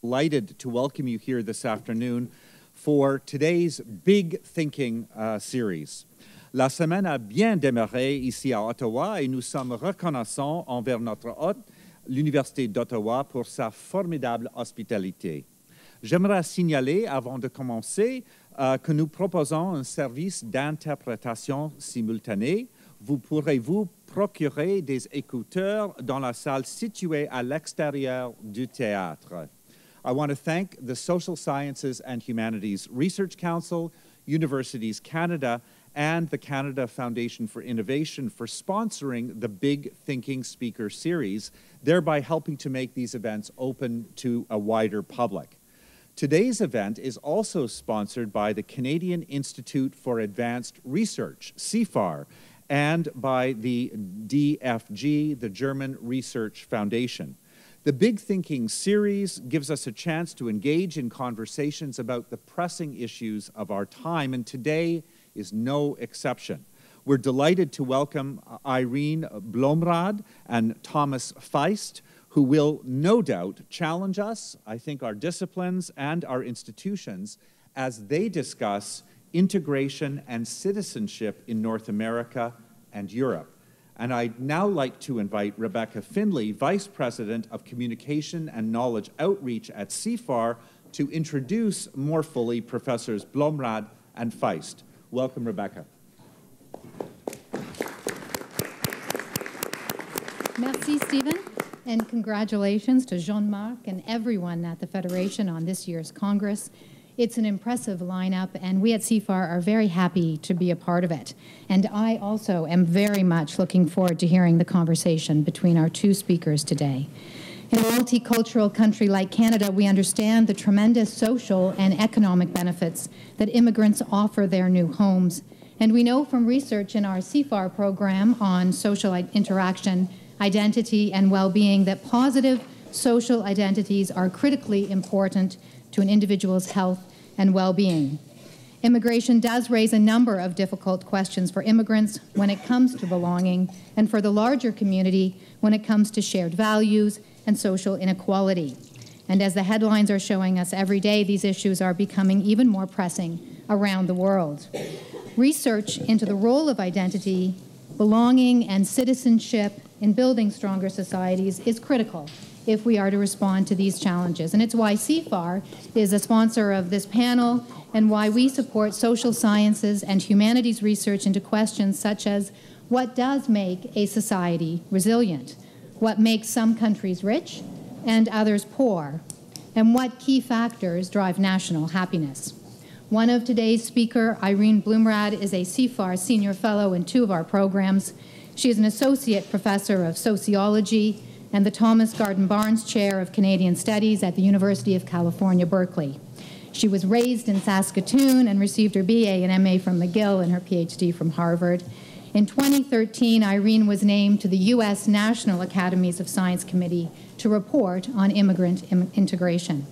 Delighted to welcome you here this afternoon for today's Big Thinking series. La semaine a bien démarré ici à Ottawa et nous sommes reconnaissants envers notre hôte, l'Université d'Ottawa, pour sa formidable hospitalité. J'aimerais signaler, avant de commencer, que nous proposons un service d'interprétation simultanée. Vous pourrez vous procurer des écouteurs dans la salle située à l'extérieur du théâtre. I want to thank the Social Sciences and Humanities Research Council, Universities Canada, and the Canada Foundation for Innovation for sponsoring the Big Thinking Speaker Series, thereby helping to make these events open to a wider public. Today's event is also sponsored by the Canadian Institute for Advanced Research, CIFAR, and by the DFG, the German Research Foundation. The Big Thinking series gives us a chance to engage in conversations about the pressing issues of our time, and today is no exception. We're delighted to welcome Irene Bloemraad and Thomas Faist, who will no doubt challenge us, I think our disciplines and our institutions, as they discuss integration and citizenship in North America and Europe. And I'd now like to invite Rebecca Finley, Vice President of Communication and Knowledge Outreach at CIFAR, to introduce more fully Professors Bloemraad and Faist. Welcome, Rebecca. Merci, Stephen, and congratulations to Jean-Marc and everyone at the Federation on this year's Congress. It's an impressive lineup, and we at CIFAR are very happy to be a part of it. And I also am very much looking forward to hearing the conversation between our two speakers today. In a multicultural country like Canada, we understand the tremendous social and economic benefits that immigrants offer their new homes. And we know from research in our CIFAR program on social interaction, identity, and well-being that positive social identities are critically important to an individual's health and well-being. Immigration does raise a number of difficult questions for immigrants when it comes to belonging, and for the larger community when it comes to shared values and social inequality. And as the headlines are showing us every day, these issues are becoming even more pressing around the world. Research into the role of identity, belonging, and citizenship in building stronger societies is critical if we are to respond to these challenges. And it's why CIFAR is a sponsor of this panel and why we support social sciences and humanities research into questions such as what does make a society resilient, what makes some countries rich and others poor, and what key factors drive national happiness. One of today's speaker, Irene Bloemraad, is a CIFAR Senior Fellow in two of our programs. She is an Associate Professor of Sociology and the Thomas Garden Barnes Chair of Canadian Studies at the University of California, Berkeley. She was raised in Saskatoon and received her BA and MA from McGill and her PhD from Harvard. In 2013, Irene was named to the U.S. National Academies of Science Committee to report on immigrant integration.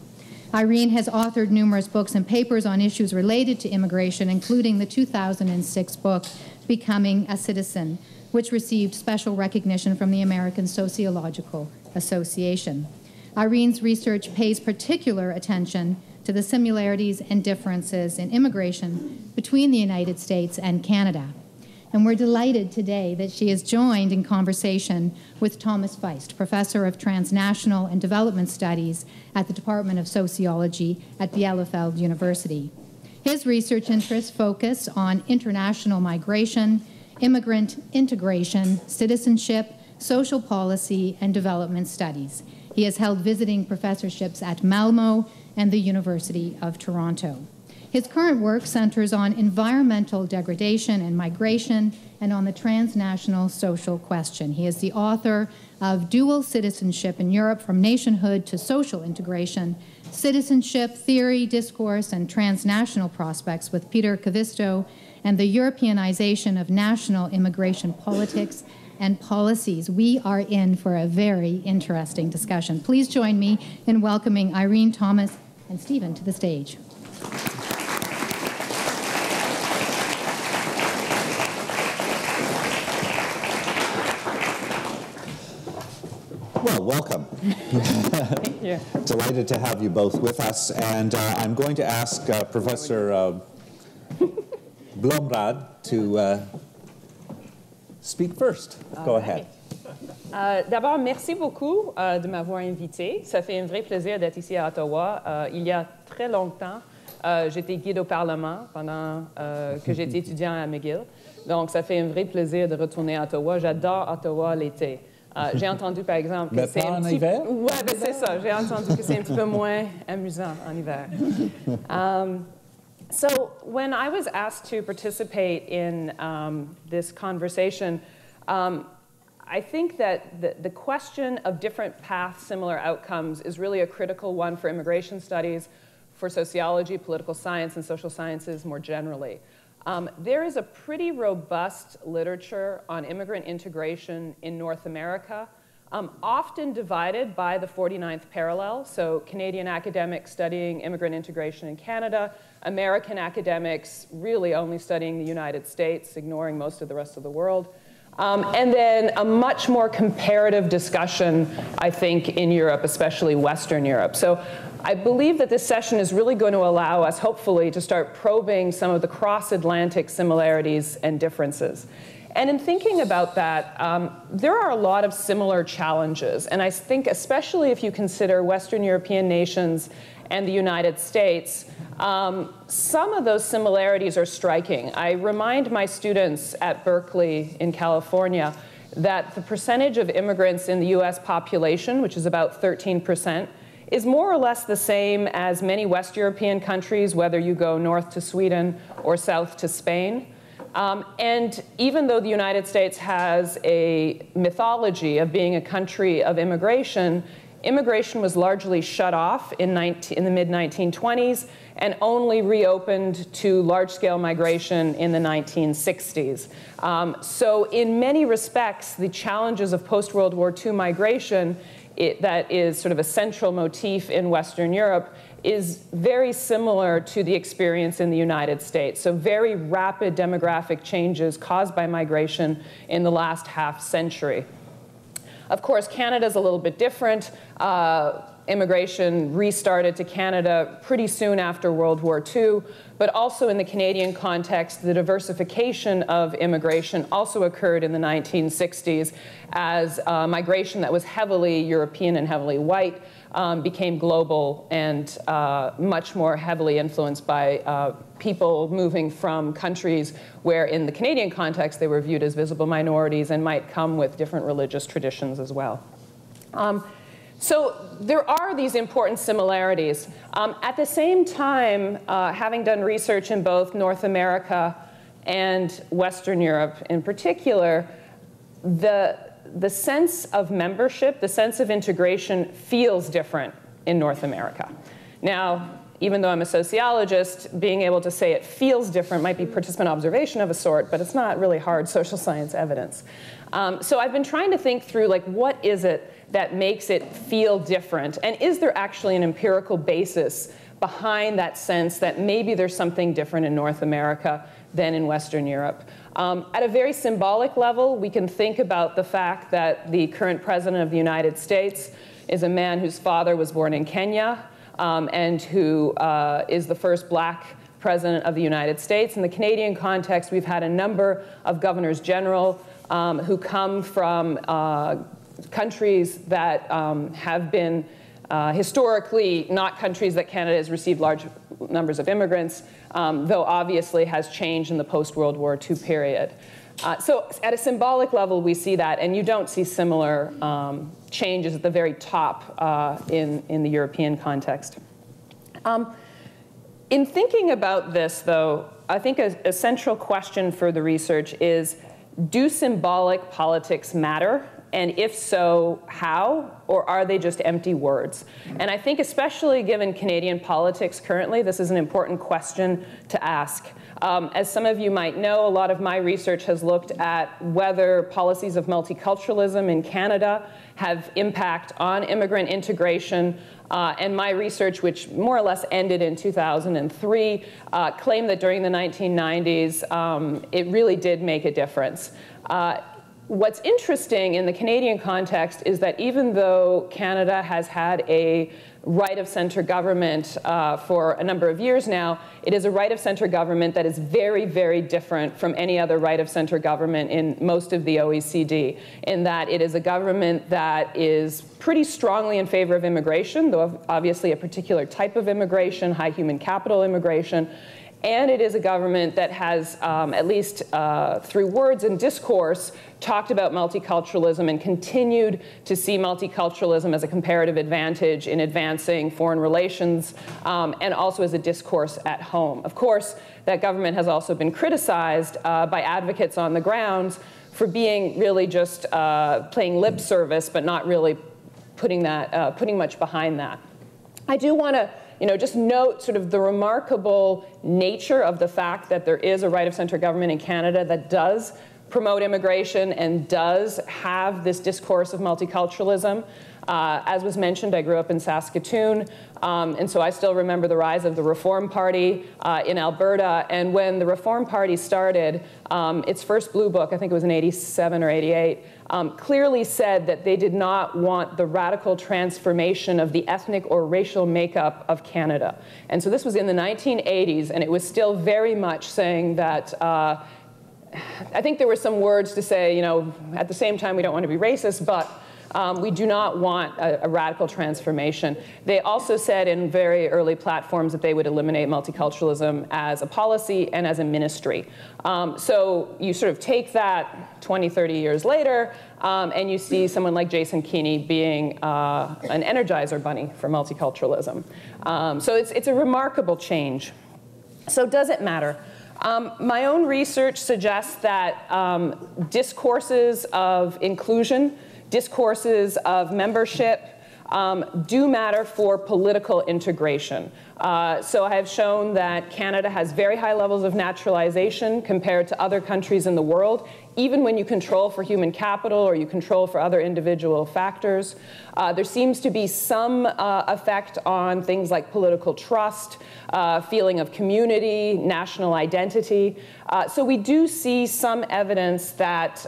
Irene has authored numerous books and papers on issues related to immigration, including the 2006 book, Becoming a Citizen, which received special recognition from the American Sociological Association. Irene's research pays particular attention to the similarities and differences in immigration between the United States and Canada. And we're delighted today that she is joined in conversation with Thomas Faist, Professor of Transnational and Development Studies at the Department of Sociology at Bielefeld University. His research interests focus on international migration, immigrant integration, citizenship, social policy, and development studies. He has held visiting professorships at Malmo and the University of Toronto. His current work centers on environmental degradation and migration and on the transnational social question. He is the author of Dual Citizenship in Europe, From Nationhood to Social Integration, Citizenship, Theory, Discourse, and Transnational Prospects with Peter Kavisto, and the Europeanization of National Immigration Politics and Policies. We are in for a very interesting discussion. Please join me in welcoming Irene, Thomas, and Stephen to the stage. Well, welcome. you. Delighted to have you both with us. And I'm going to ask Professor Bloemraad to speak first. Go ahead. D'abord, merci beaucoup de m'avoir invité. Ça fait un vrai plaisir d'être ici à Ottawa. Il y a très longtemps, j'étais guide au Parlement pendant que j'étais étudiant à McGill. Donc, ça fait un vrai plaisir de retourner à Ottawa. J'adore Ottawa l'été. J'ai entendu, par exemple, que c'est un petit... Oui, ben c'est ça. J'ai entendu que c'est un petit peu moins amusant en hiver. So, when I was asked to participate in this conversation, I think that the question of different paths, similar outcomes is really a critical one for immigration studies, for sociology, political science, and social sciences more generally. There is a pretty robust literature on immigrant integration in North America, often divided by the 49th parallel, so Canadian academics studying immigrant integration in Canada, American academics really only studying the United States, ignoring most of the rest of the world. And then a much more comparative discussion, I think, in Europe, especially Western Europe. So I believe that this session is really going to allow us, hopefully, to start probing some of the cross-Atlantic similarities and differences. And in thinking about that, there are a lot of similar challenges. And I think especially if you consider Western European nations and the United States, some of those similarities are striking. I remind my students at Berkeley in California that the percentage of immigrants in the US population, which is about 13%, is more or less the same as many West European countries, whether you go north to Sweden or south to Spain. And even though the United States has a mythology of being a country of immigration, immigration was largely shut off in the mid-1920s and only reopened to large-scale migration in the 1960s. So in many respects, the challenges of post-World War II migration, that is sort of a central motif in Western Europe, is very similar to the experience in the United States. So very rapid demographic changes caused by migration in the last half century. Of course, Canada's a little bit different. Immigration restarted to Canada pretty soon after World War II, but also in the Canadian context, the diversification of immigration also occurred in the 1960s as migration that was heavily European and heavily white became global and much more heavily influenced by people moving from countries where in the Canadian context they were viewed as visible minorities and might come with different religious traditions as well. So there are these important similarities. At the same time, having done research in both North America and Western Europe in particular, the sense of membership, the sense of integration feels different in North America. Now, even though I'm a sociologist, being able to say it feels different might be participant observation of a sort, but it's not really hard social science evidence. So I've been trying to think through, like, what is it that makes it feel different? And is there actually an empirical basis behind that sense that maybe there's something different in North America than in Western Europe? At a very symbolic level, we can think about the fact that the current president of the United States is a man whose father was born in Kenya, and who is the first black president of the United States. In the Canadian context, we've had a number of governors general who come from countries that have been historically not countries that Canada has received large numbers of immigrants, though obviously has changed in the post-World War II period. So at a symbolic level, we see that, and you don't see similar changes at the very top in the European context. In thinking about this, though, I think a central question for the research is, do symbolic politics matter? And if so, how? Or are they just empty words? And I think especially given Canadian politics currently, this is an important question to ask. As some of you might know, a lot of my research has looked at whether policies of multiculturalism in Canada have impact on immigrant integration. And my research, which more or less ended in 2003, claimed that during the 1990s, it really did make a difference. What's interesting in the Canadian context is that even though Canada has had a right-of-center government for a number of years now, it is a right-of-center government that is very, very different from any other right-of-center government in most of the OECD, in that it is a government that is pretty strongly in favor of immigration, though obviously a particular type of immigration, high human capital immigration. And it is a government that has, at least through words and discourse, talked about multiculturalism and continued to see multiculturalism as a comparative advantage in advancing foreign relations, and also as a discourse at home. Of course, that government has also been criticized by advocates on the ground for being really just playing lip service, but not really putting much behind that. I do want to just note sort of the remarkable nature of the fact that there is a right-of-center government in Canada that does promote immigration and does have this discourse of multiculturalism. As was mentioned, I grew up in Saskatoon, and so I still remember the rise of the Reform Party in Alberta. And when the Reform Party started, its first Blue Book, I think it was in '87 or '88, clearly said that they did not want the radical transformation of the ethnic or racial makeup of Canada. And so this was in the 1980s, and it was still very much saying that I think there were some words to say, at the same time, we don't want to be racist, but we do not want a radical transformation. They also said in very early platforms that they would eliminate multiculturalism as a policy and as a ministry. So you sort of take that 20, 30 years later, and you see someone like Jason Kenney being an energizer bunny for multiculturalism. So it's a remarkable change. So does it matter? My own research suggests that discourses of inclusion, discourses of membership do matter for political integration. So I have shown that Canada has very high levels of naturalization compared to other countries in the world, even when you control for human capital or you control for other individual factors. There seems to be some effect on things like political trust, feeling of community, national identity. So we do see some evidence that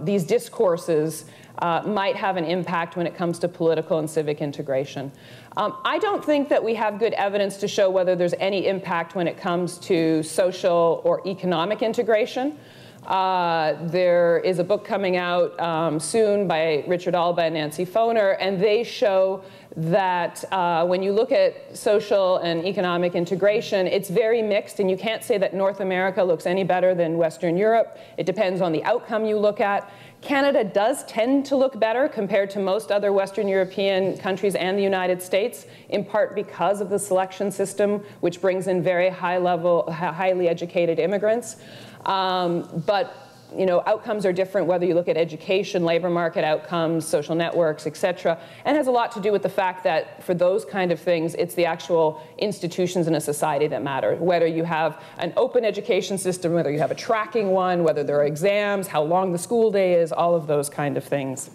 these discourses might have an impact when it comes to political and civic integration. I don't think that we have good evidence to show whether there's any impact when it comes to social or economic integration. There is a book coming out soon by Richard Alba and Nancy Foner, and they show that when you look at social and economic integration, it's very mixed, and you can't say that North America looks any better than Western Europe. It depends on the outcome you look at. Canada does tend to look better compared to most other Western European countries and the United States, in part because of the selection system, which brings in very high-level, highly educated immigrants. But outcomes are different whether you look at education, labor market outcomes, social networks, et cetera, and has a lot to do with the fact that for those kind of things, it's the actual institutions in a society that matter. Whether you have an open education system, whether you have a tracking one, whether there are exams, how long the school day is, all of those kind of things.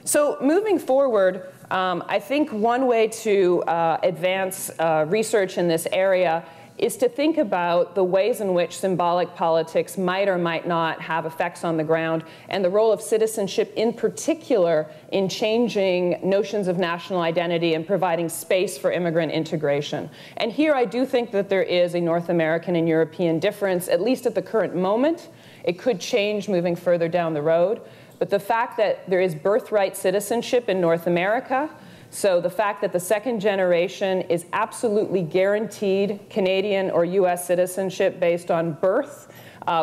So moving forward, I think one way to advance research in this area is to think about the ways in which symbolic politics might or might not have effects on the ground, and the role of citizenship in particular in changing notions of national identity and providing space for immigrant integration. And here I do think that there is a North American and European difference, at least at the current moment. It could change moving further down the road. But the fact that there is birthright citizenship in North America, so the fact that the second generation is absolutely guaranteed Canadian or US citizenship based on birth,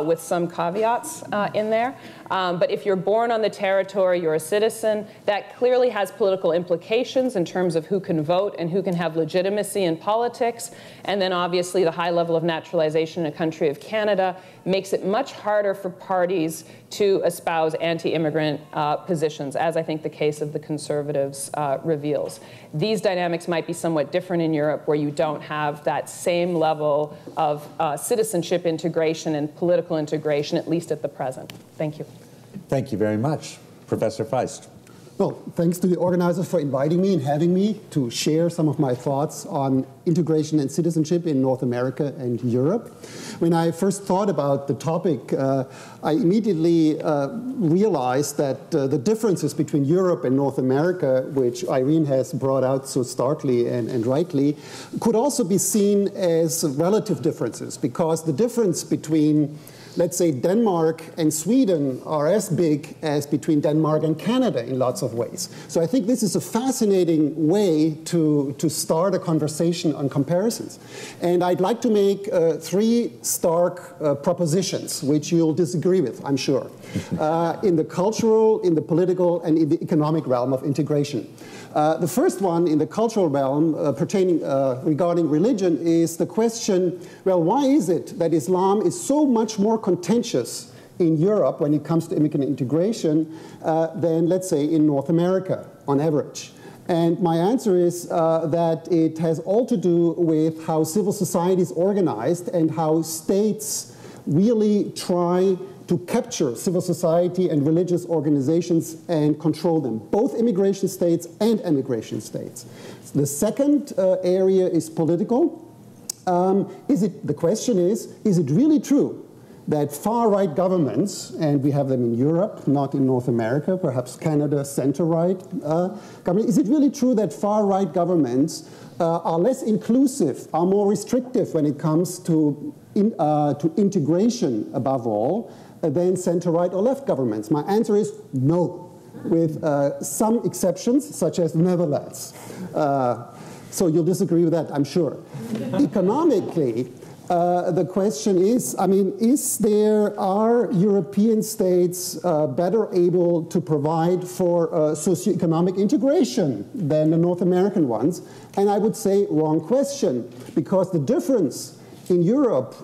with some caveats in there. But if you're born on the territory, you're a citizen. That clearly has political implications in terms of who can vote and who can have legitimacy in politics. And then obviously the high level of naturalization in a country of Canada makes it much harder for parties to espouse anti-immigrant positions, as I think the case of the Conservatives reveals. These dynamics might be somewhat different in Europe, where you don't have that same level of citizenship integration and political integration, at least at the present. Thank you. Thank you very much, Professor Faist. Well, thanks to the organizers for inviting me and having me to share some of my thoughts on integration and citizenship in North America and Europe. When I first thought about the topic, I immediately realized that the differences between Europe and North America, which Irene has brought out so starkly and rightly, could also be seen as relative differences, because the difference between, let's say, Denmark and Sweden are as big as between Denmark and Canada in lots of ways. So I think this is a fascinating way to start a conversation on comparisons. And I'd like to make three stark propositions, which you'll disagree with, I'm sure, in the cultural, in the political, and in the economic realm of integration. The first one, in the cultural realm, regarding religion, is the question, well, why is it that Islam is so much more contentious in Europe when it comes to immigrant integration than, let's say, in North America, on average? And my answer is that it has all to do with how civil society is organized and how states really try to capture civil society and religious organizations and control them, both immigration states and emigration states. The second area is political. The question is it really true that far-right governments, and we have them in Europe, not in North America, perhaps Canada, center-right government, is it really true that far-right governments are less inclusive, are more restrictive when it comes to integration above all, than center-right or left governments? My answer is no, with some exceptions, such as the Netherlands. So you'll disagree with that, I'm sure. Economically, the question is, are European states better able to provide for socioeconomic integration than the North American ones? And I would say wrong question, because the difference in Europe,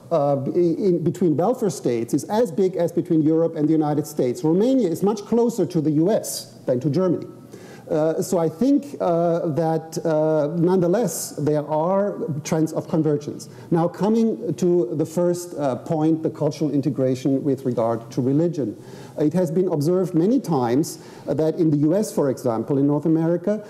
between welfare states, is as big as between Europe and the United States. Romania is much closer to the US than to Germany. So I think that nonetheless there are trends of convergence. Now, coming to the first point, the cultural integration with regard to religion. It has been observed many times that in the US, for example, in North America,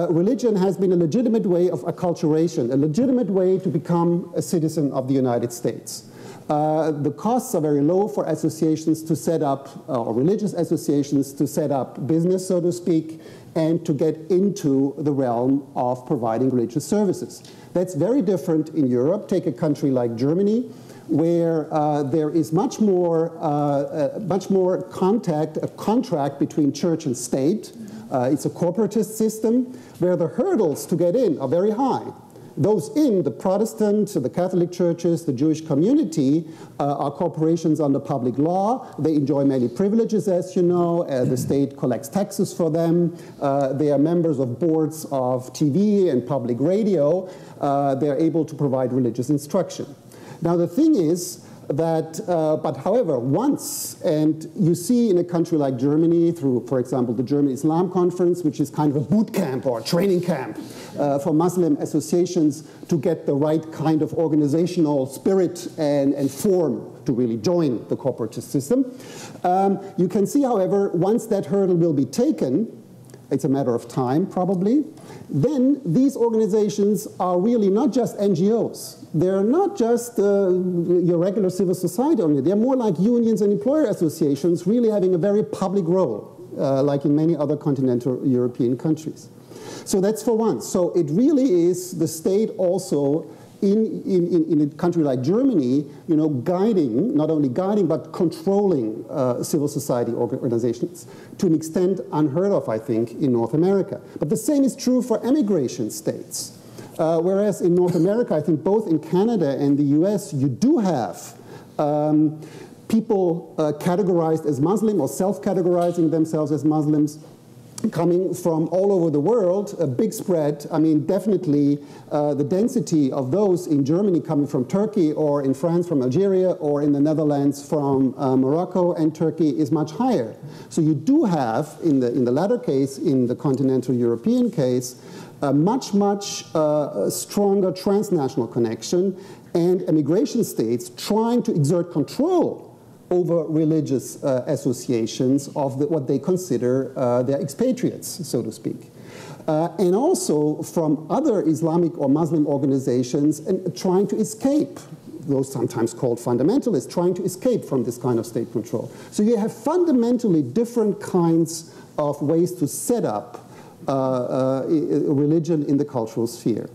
religion has been a legitimate way of acculturation, a legitimate way to become a citizen of the United States. The costs are very low for associations to set up, or religious associations to set up business, so to speak, and to get into the realm of providing religious services. That's very different in Europe. Take a country like Germany, where there is much more contact, a contract between church and state. It's a corporatist system where the hurdles to get in are very high. Those in, the Protestant, the Catholic churches, the Jewish community, are corporations under public law. They enjoy many privileges, as you know. The state collects taxes for them. They are members of boards of TV and public radio. They are able to provide religious instruction. Now, the thing is that, but however, once, and you see in a country like Germany through, for example, the German Islam Conference, which is kind of a boot camp or a training camp for Muslim associations to get the right kind of organizational spirit and form to really join the corporatist system. You can see, however, once that hurdle will be taken, it's a matter of time probably, then these organizations are really not just NGOs. They're not just your regular civil society only. They're more like unions and employer associations, really having a very public role, like in many other continental European countries. So that's for one. So it really is the state also in a country like Germany, you know, guiding, not only guiding, but controlling civil society organizations to an extent unheard of, I think, in North America. But the same is true for emigration states. Whereas in North America, I think both in Canada and the US, you do have people categorized as Muslim or self-categorizing themselves as Muslims, coming from all over the world, a big spread. I mean, definitely the density of those in Germany coming from Turkey, or in France from Algeria, or in the Netherlands from Morocco and Turkey is much higher. So you do have, in the latter case, in the continental European case, a much stronger transnational connection, and immigration states trying to exert control over religious associations of what they consider their expatriates, so to speak. And also from other Islamic or Muslim organizations and trying to escape, those sometimes called fundamentalists, trying to escape from this kind of state control. So you have fundamentally different kinds of ways to set up religion in the cultural sphere.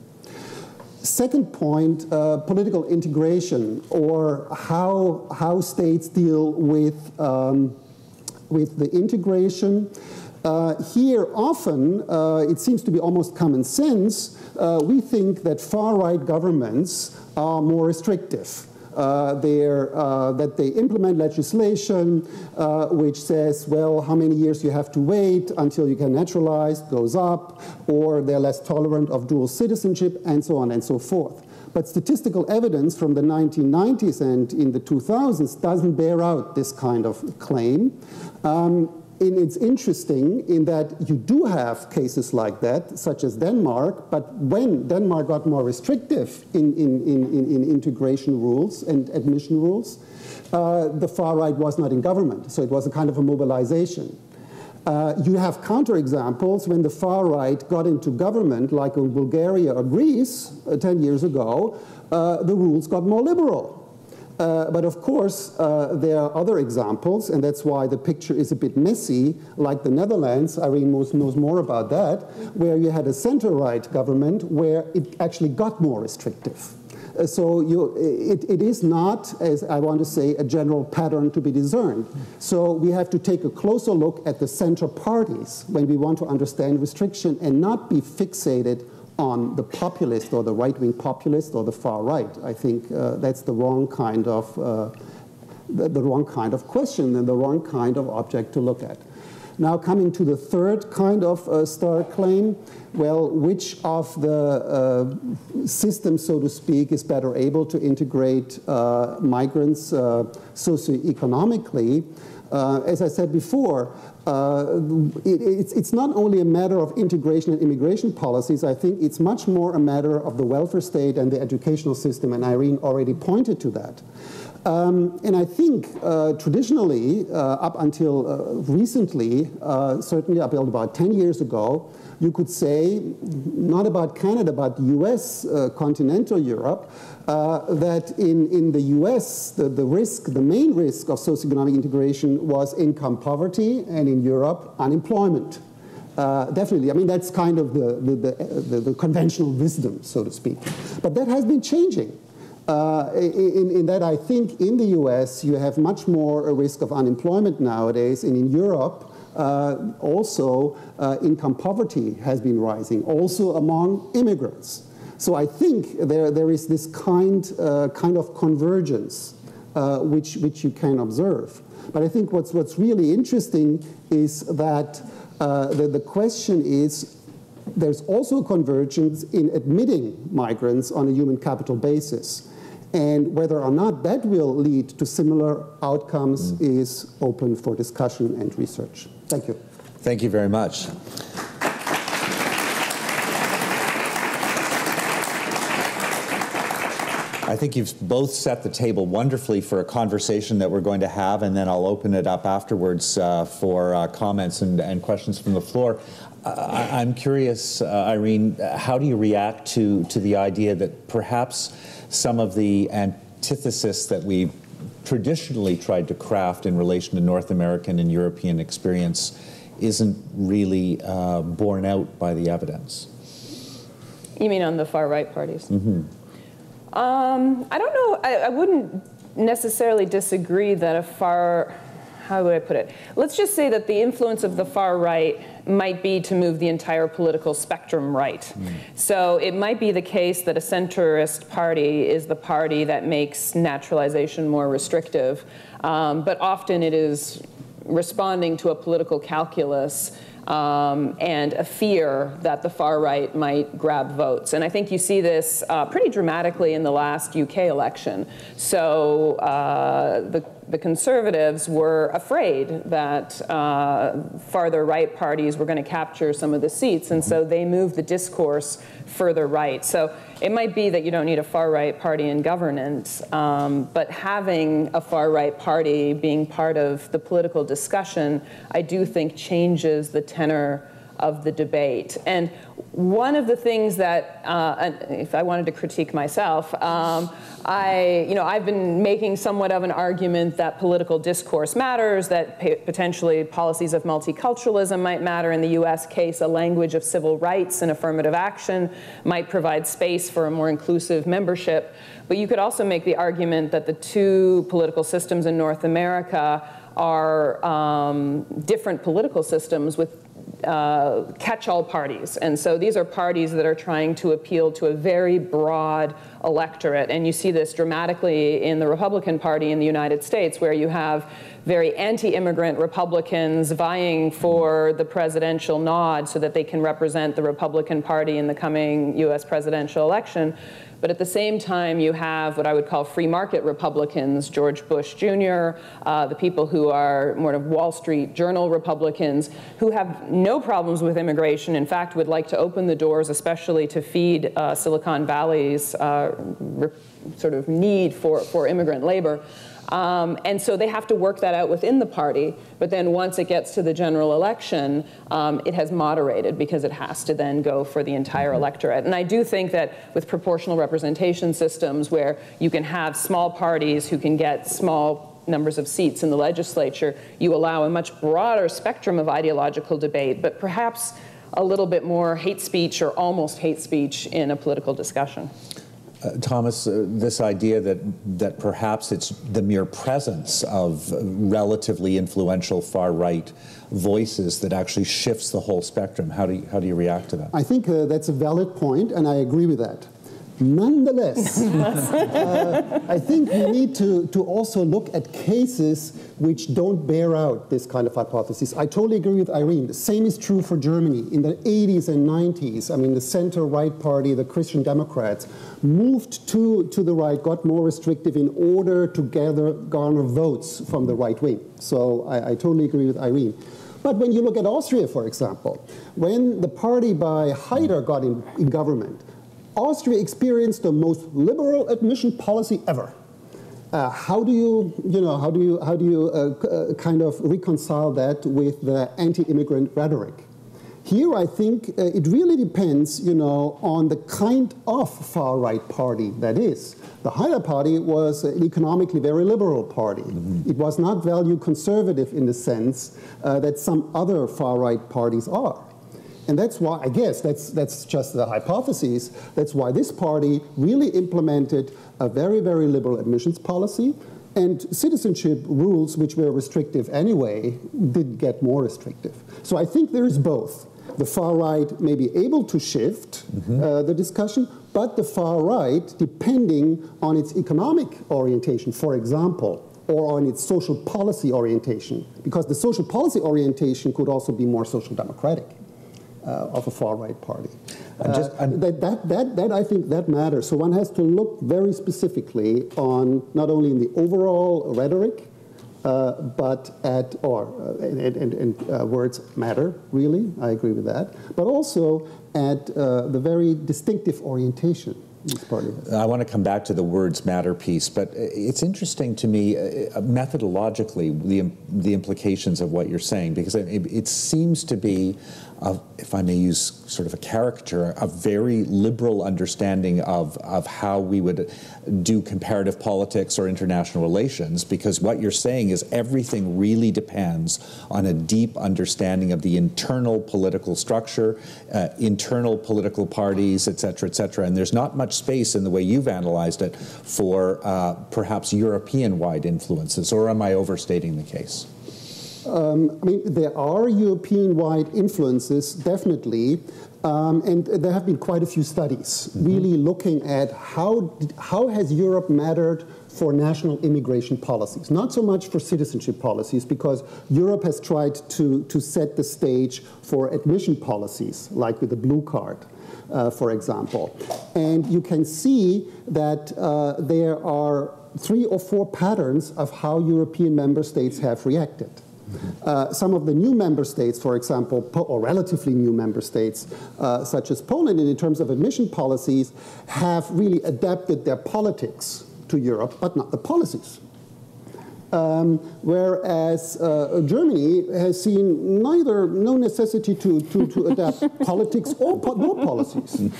Second point, political integration, or how states deal with the integration. Here, often, it seems to be almost common sense, we think that far-right governments are more restrictive. That they implement legislation which says, well, how many years you have to wait until you can naturalize goes up, or they're less tolerant of dual citizenship, and so on and so forth. But statistical evidence from the 1990s and in the 2000s doesn't bear out this kind of claim. And it's interesting in that you do have cases like that, such as Denmark, but when Denmark got more restrictive in integration rules and admission rules, the far right was not in government, so it was a kind of a mobilization. You have counterexamples when the far right got into government, like in Bulgaria or Greece 10 years ago, the rules got more liberal. But of course, there are other examples, and that's why the picture is a bit messy, like the Netherlands. Irene knows more about that, where you had a center-right government where it actually got more restrictive. So it is not, as I want to say, a general pattern to be discerned. So we have to take a closer look at the center parties when we want to understand restriction and not be fixated on the populist or the right-wing populist or the far right. I think that's the wrong kind of question and the wrong kind of object to look at. Now coming to the third kind of star claim, well, which of the systems, so to speak, is better able to integrate migrants socioeconomically? As I said before, it's not only a matter of integration and immigration policies. I think it's much more a matter of the welfare state and the educational system, and Irene already pointed to that. And I think traditionally, up until recently, certainly up until about 10 years ago, you could say, not about Canada, but US, continental Europe, that in the US, the main risk of socioeconomic integration was income poverty, and in Europe, unemployment. Definitely, I mean, that's kind of the conventional wisdom, so to speak. But that has been changing. In that I think in the US, you have much more a risk of unemployment nowadays, and in Europe, also income poverty has been rising, also among immigrants. So I think there is this kind of convergence which you can observe. But I think what's really interesting is that the question is, there's also convergence in admitting migrants on a human capital basis. And whether or not that will lead to similar outcomes is open for discussion and research. Thank you. Thank you very much. I think you've both set the table wonderfully for a conversation that we're going to have, and then I'll open it up afterwards for comments and questions from the floor. I'm curious, Irene, how do you react to the idea that perhaps some of the antithesis that we traditionally tried to craft in relation to North American and European experience isn't really borne out by the evidence? You mean on the far right parties? Mm-hmm. I don't know. I wouldn't necessarily disagree that how would I put it? Let's just say that the influence of the far right might be to move the entire political spectrum right. So it might be the case that a centrist party is the party that makes naturalization more restrictive, but often it is responding to a political calculus and a fear that the far right might grab votes. And I think you see this pretty dramatically in the last UK election. So the Conservatives were afraid that farther right parties were going to capture some of the seats, and so they moved the discourse further right. So it might be that you don't need a far-right party in governance, but having a far-right party being part of the political discussion, I do think changes the tenor of the debate. And one of the things that, if I wanted to critique myself, I've been making somewhat of an argument that political discourse matters, that potentially policies of multiculturalism might matter. In the US case, a language of civil rights and affirmative action might provide space for a more inclusive membership. But you could also make the argument that the two political systems in North America are different political systems with catch-all parties. And so these are parties that are trying to appeal to a very broad electorate. And you see this dramatically in the Republican Party in the United States, where you have very anti-immigrant Republicans vying for the presidential nod so that they can represent the Republican Party in the coming US presidential election. But at the same time, you have what I would call free market Republicans, George Bush Jr., the people who are more of Wall Street Journal Republicans, who have no problems with immigration, in fact, would like to open the doors, especially to feed Silicon Valley's sort of need for immigrant labor. And so they have to work that out within the party, but then once it gets to the general election, it has moderated because it has to then go for the entire electorate. And I do think that with proportional representation systems where you can have small parties who can get small numbers of seats in the legislature, you allow a much broader spectrum of ideological debate, but perhaps a little bit more hate speech or almost hate speech in a political discussion. Thomas, this idea that perhaps it's the mere presence of relatively influential far-right voices that actually shifts the whole spectrum. How do you react to that? I think that's a valid point, and I agree with that. Nonetheless, I think we need to also look at cases which don't bear out this kind of hypothesis. I totally agree with Irene. The same is true for Germany. In the 80s and 90s, I mean, the center-right party, the Christian Democrats, moved to the right, got more restrictive in order to garner votes from the right wing. So I totally agree with Irene. But when you look at Austria, for example, when the party by Haider got in government, Austria experienced the most liberal admission policy ever. How do you kind of reconcile that with the anti-immigrant rhetoric? Here, I think it really depends, on the kind of far-right party that is. The Haider party was an economically very liberal party. Mm-hmm. It was not value conservative in the sense that some other far-right parties are. And that's why, I guess, that's just the hypothesis, that's why this party really implemented a very, very liberal admissions policy, and citizenship rules, which were restrictive anyway, did get more restrictive. So I think there's both. The far right may be able to shift the discussion, but the far right, depending on its economic orientation, for example, or on its social policy orientation, because the social policy orientation could also be more social democratic. Of a far-right party. That I think that matters. So one has to look very specifically on not only in the overall rhetoric, but at, words matter, really, I agree with that, but also at the very distinctive orientation this party has. I want to come back to the words matter piece, but it's interesting to me, methodologically, the implications of what you're saying, because it seems to be, if I may use sort of a caricature, a very liberal understanding of how we would do comparative politics or international relations, because what you're saying is everything really depends on a deep understanding of the internal political structure, internal political parties, et cetera, and there's not much space in the way you've analyzed it for perhaps European-wide influences, or am I overstating the case? I mean, there are European-wide influences, definitely, and there have been quite a few studies really looking at how has Europe mattered for national immigration policies, not so much for citizenship policies, because Europe has tried to set the stage for admission policies, like with the blue card, for example. And you can see that there are 3 or 4 patterns of how European member states have reacted. Some of the new member states, for example, or relatively new member states, such as Poland, in terms of admission policies, have really adapted their politics to Europe, but not the policies. Whereas Germany has seen no necessity to adapt politics or no policies.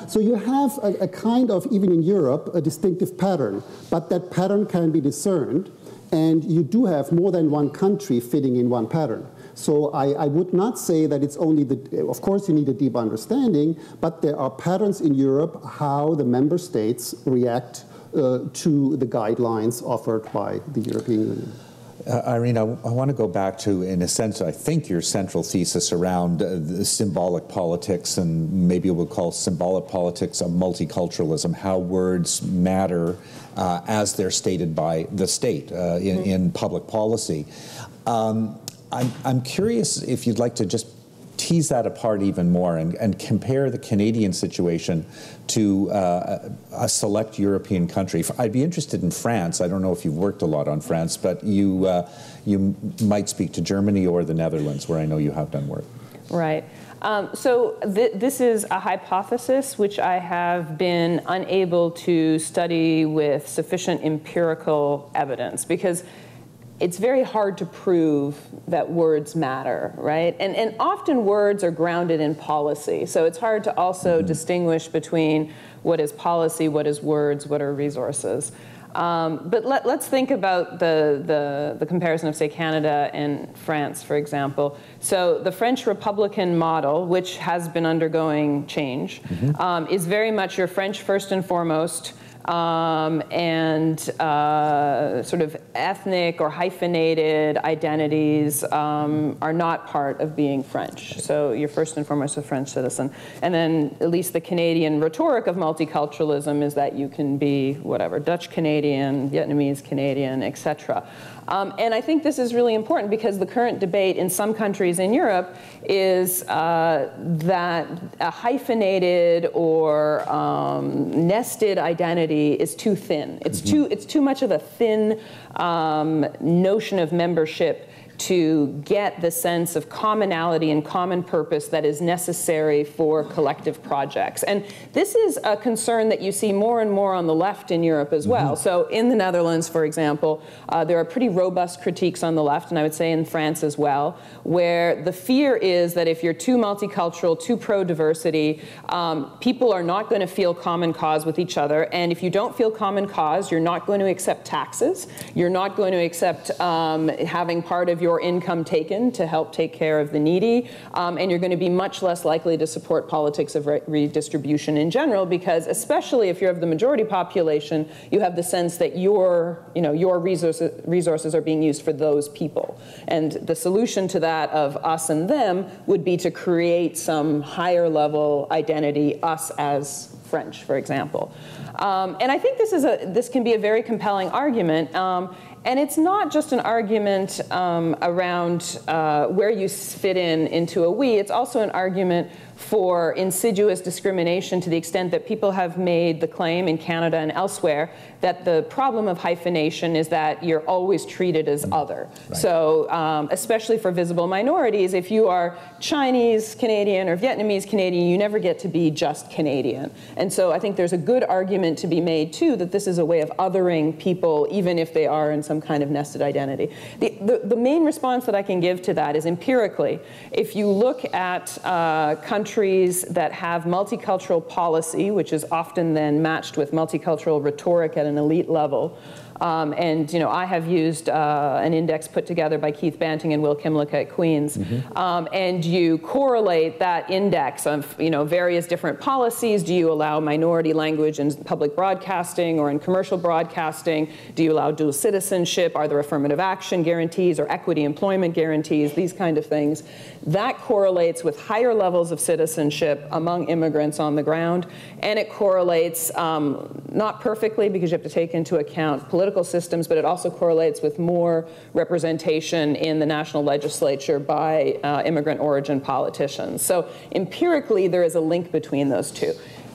So you have a kind of, even in Europe, a distinctive pattern, but that pattern can be discerned, and you do have more than one country fitting in one pattern. So I would not say that it's only of course you need a deep understanding, but there are patterns in Europe how the member states react to the guidelines offered by the European Union. Irene, I want to go back to, in a sense, I think your central thesis around the symbolic politics, and maybe we'll call symbolic politics of multiculturalism, how words matter as they're stated by the state in public policy. I'm curious if you'd like to just tease that apart even more and compare the Canadian situation to a select European country. I'd be interested in France. I don't know if you've worked a lot on France, but you might speak to Germany or the Netherlands, where I know you have done work. Right. So this is a hypothesis which I have been unable to study with sufficient empirical evidence, because it's very hard to prove that words matter, right? And often words are grounded in policy. So it's hard to also distinguish between what is policy, what is words, what are resources. But let's think about the comparison of, say, Canada and France, for example. So the French Republican model, which has been undergoing change, is very much your French first and foremost, and sort of ethnic or hyphenated identities are not part of being French. So you're first and foremost a French citizen. And then at least the Canadian rhetoric of multiculturalism is that you can be whatever, Dutch Canadian, Vietnamese Canadian, etc. And I think this is really important because the current debate in some countries in Europe is that a hyphenated or nested identity is too thin. It's too much of a thin notion of membership to get the sense of commonality and common purpose that is necessary for collective projects. And this is a concern that you see more and more on the left in Europe as well. So in the Netherlands, for example, there are pretty robust critiques on the left, and I would say in France as well, where the fear is that if you're too multicultural, too pro-diversity, people are not going to feel common cause with each other. And if you don't feel common cause, you're not going to accept taxes. You're not going to accept having part of your income taken to help take care of the needy, and you're going to be much less likely to support politics of redistribution in general, because especially if you're of the majority population, you have the sense that your resources are being used for those people. And the solution to that of us and them would be to create some higher level identity, us as French, for example. And I think this can be a very compelling argument. And it's not just an argument around where you fit into a we. It's also an argument for insidious discrimination, to the extent that people have made the claim in Canada and elsewhere that the problem of hyphenation is that you're always treated as other. Right. So especially for visible minorities, if you are Chinese Canadian or Vietnamese Canadian, you never get to be just Canadian. And so I think there's a good argument to be made, too, that this is a way of othering people, even if they are in some kind of nested identity. The main response that I can give to that is empirically. If you look at countries that have multicultural policy, which is often then matched with multicultural rhetoric at an elite level. And I have used an index put together by Keith Banting and Will Kimlick at Queen's, and you correlate that index of various different policies. Do you allow minority language in public broadcasting or in commercial broadcasting? Do you allow dual citizenship? Are there affirmative action guarantees or equity employment guarantees? These kind of things. That correlates with higher levels of citizenship among immigrants on the ground, and it correlates not perfectly, because you have to take into account political systems, but it also correlates with more representation in the national legislature by immigrant origin politicians. So empirically, there is a link between those two.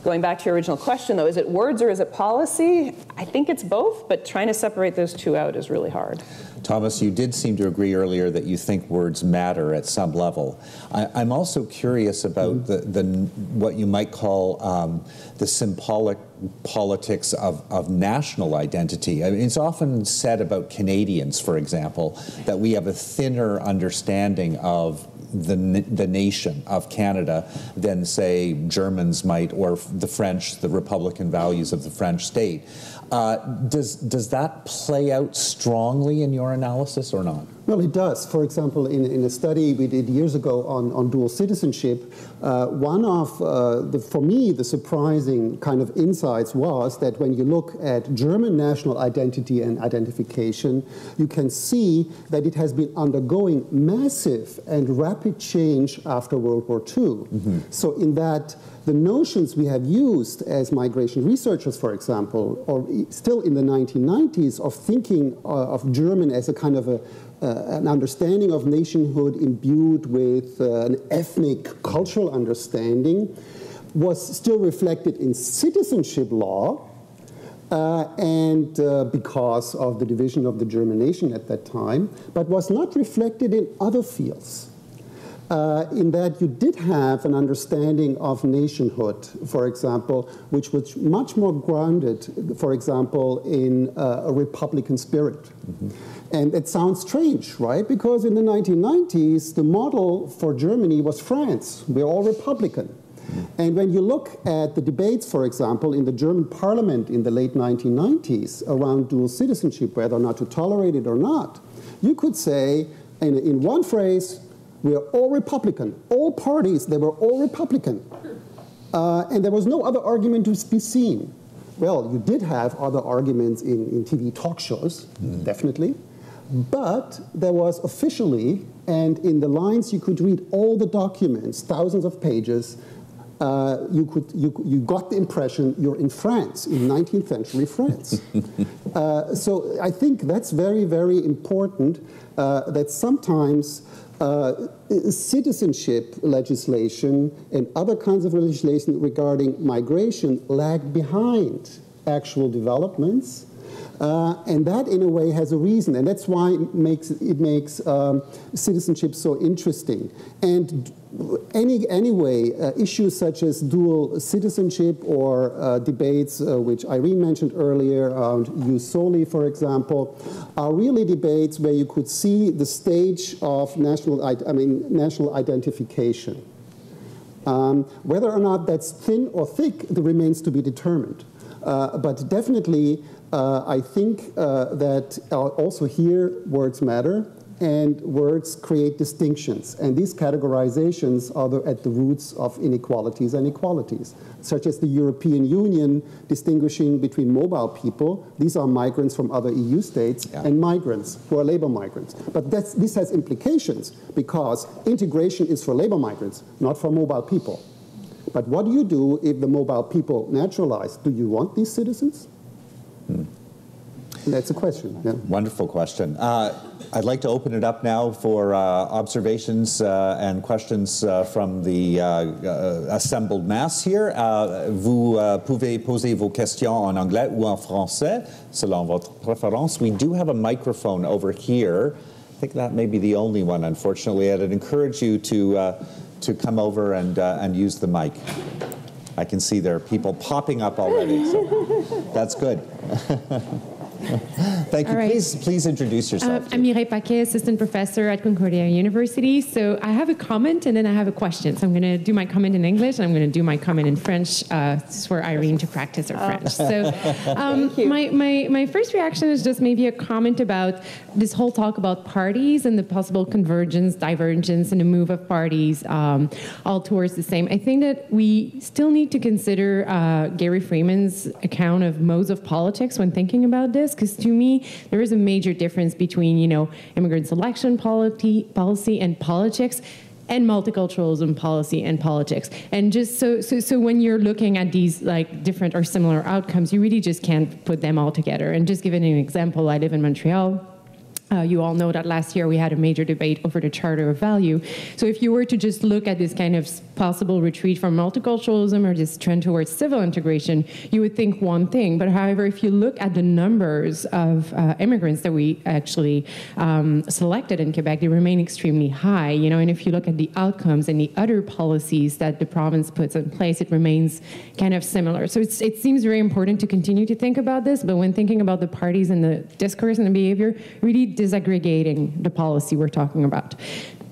Going back to your original question, though, is it words or is it policy? I think it's both, but trying to separate those two out is really hard. Thomas, you did seem to agree earlier that you think words matter at some level. I'm also curious about what you might call the symbolic politics of national identity. I mean, it's often said about Canadians, for example, that we have a thinner understanding of the nation of Canada than, say, Germans might, or the French, the Republican values of the French state. Does that play out strongly in your analysis or not? Well, it does. For example, in a study we did years ago on dual citizenship, one of, for me, the surprising kind of insights was that when you look at German national identity and identification, you can see that it has been undergoing massive and rapid change after World War II. Mm-hmm. So in that, the notions we have used as migration researchers, for example, or still in the 1990s, of thinking of German as a kind of an understanding of nationhood imbued with an ethnic, cultural understanding, was still reflected in citizenship law, and because of the division of the German nation at that time, but was not reflected in other fields. In that you did have an understanding of nationhood, for example, which was much more grounded, for example, in a republican spirit. Mm-hmm. And it sounds strange, right? Because in the 1990s, the model for Germany was France. We're all Republican. Mm-hmm. And when you look at the debates, for example, in the German parliament in the late 1990s around dual citizenship, whether or not to tolerate it or not, you could say, in one phrase, we are all Republican. All parties, they were all Republican. And there was no other argument to be seen. Well, you did have other arguments in TV talk shows, definitely. But there was officially, and in the lines you could read all the documents, thousands of pages, you got the impression you're in France, in 19th century France. So I think that's very, very important, that sometimes citizenship legislation and other kinds of legislation regarding migration lag behind actual developments. And that, in a way, has a reason, and that's why it makes citizenship so interesting. And anyway, issues such as dual citizenship or debates, which Irene mentioned earlier, around jus soli, for example, are really debates where you could see the stage of national identification. Whether or not that's thin or thick remains to be determined. But definitely, I think that also here words matter, and words create distinctions. And these categorizations are at the roots of inequalities and equalities, such as the European Union distinguishing between mobile people, these are migrants from other EU states, and migrants who are labor migrants. But this has implications, because integration is for labor migrants, not for mobile people. But what do you do if the mobile people naturalize? Do you want these citizens? That's a question. Yeah. Wonderful question. I'd like to open it up now for observations and questions from the assembled mass here. Vous pouvez poser vos questions en anglais ou en français, selon votre préférence. We do have a microphone over here. I think that may be the only one, unfortunately. I'd encourage you to come over and use the mic. I can see there are people popping up already, so that's good. Thank you. Right. Please introduce yourself. I'm Irene Bloemraad, assistant professor at Concordia University. So I have a comment and then I have a question. So I'm going to do my comment in English and I'm going to do my comment in French for Irene to practice her French. So my first reaction is just maybe a comment about this whole talk about parties and the possible convergence, divergence, and the move of parties all towards the same. I think that we still need to consider Gary Freeman's account of modes of politics when thinking about this. Because to me, there is a major difference between, immigrant selection policy and politics, and multiculturalism policy and politics. And just so when you're looking at these different or similar outcomes, you really just can't put them all together. And just giving an example, I live in Montreal. You all know that last year we had a major debate over the Charter of Value. So if you were to just look at this kind of possible retreat from multiculturalism or this trend towards civil integration, you would think one thing. But however, if you look at the numbers of immigrants that we actually selected in Quebec, they remain extremely high. You know, and if you look at the outcomes and the other policies that the province puts in place, it remains kind of similar. So it seems very important to continue to think about this, but when thinking about the parties and the discourse and the behavior, really disaggregating the policy we're talking about.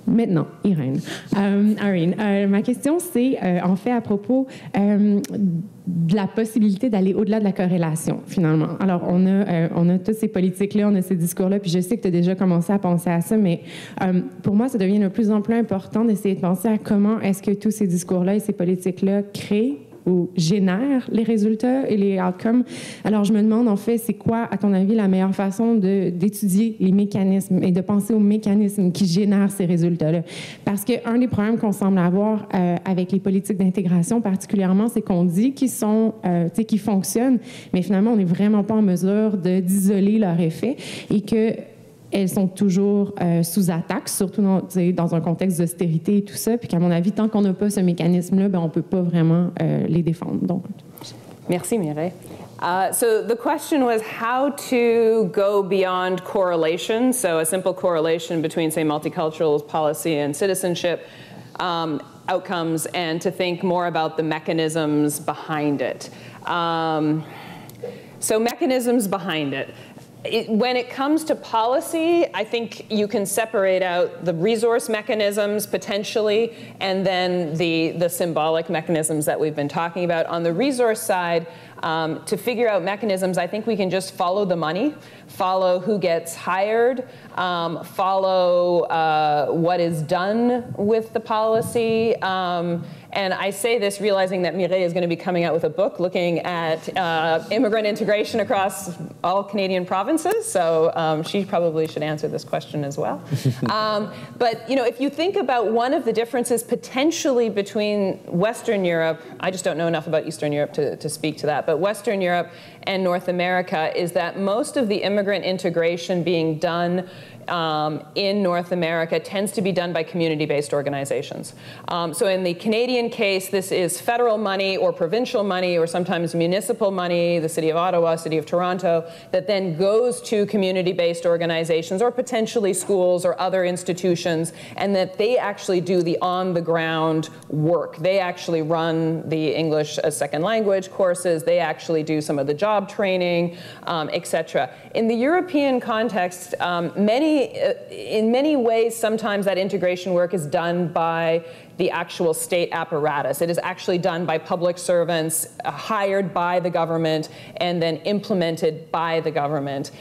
Maintenant, Irene. Irene, ma question, c'est en fait à propos de la possibilité d'aller au-delà de la corrélation, finalement. Alors, on a toutes ces politiques-là, on a ces discours-là, puis je sais que tu as déjà commencé à penser à ça, mais pour moi, ça devient de plus en plus important d'essayer de penser à comment est-ce que tous ces discours-là et ces politiques-là créent ou génèrent les résultats et les outcomes. Alors, je me demande, en fait, c'est quoi, à ton avis, la meilleure façon d'étudier les mécanismes et de penser aux mécanismes qui génèrent ces résultats-là? Parce qu'un des problèmes qu'on semble avoir avec les politiques d'intégration particulièrement, c'est qu'on dit qu'ils sont, qu'ils fonctionnent, mais finalement, on n'est vraiment pas en mesure d'isoler leur effet et que elles sont toujours sous attaque, surtout dans un contexte d'austérité et tout ça, puis qu'à mon avis, tant qu'on n'a pas ce mécanisme-là, ben, on ne peut pas vraiment les défendre. Donc. Merci, Mireille. So the question was how to go beyond correlation, so a simple correlation between, say, multicultural policy and citizenship outcomes, and to think more about the mechanisms behind it. So mechanisms behind it. When it comes to policy, I think you can separate out the resource mechanisms potentially, and then the symbolic mechanisms that we've been talking about. On the resource side, to figure out mechanisms, I think we can just follow the money, follow who gets hired, follow what is done with the policy. And I say this realizing that Mireille is going to be coming out with a book looking at immigrant integration across all Canadian provinces. So she probably should answer this question as well. But you know, if you think about one of the differences potentially between Western Europe, I just don't know enough about Eastern Europe to speak to that, but Western Europe and North America is that most of the immigrant integration being done in North America tends to be done by community-based organizations. So in the Canadian case, this is federal money or provincial money or sometimes municipal money, the City of Ottawa, City of Toronto, that then goes to community-based organizations or potentially schools or other institutions, and that they actually do the on-the-ground work. They actually run the English as second language courses. They actually do some of the job training, etc. In the European context, in many ways, sometimes that integration work is done by the actual state apparatus. It is actually done by public servants hired by the government and then implemented by the government.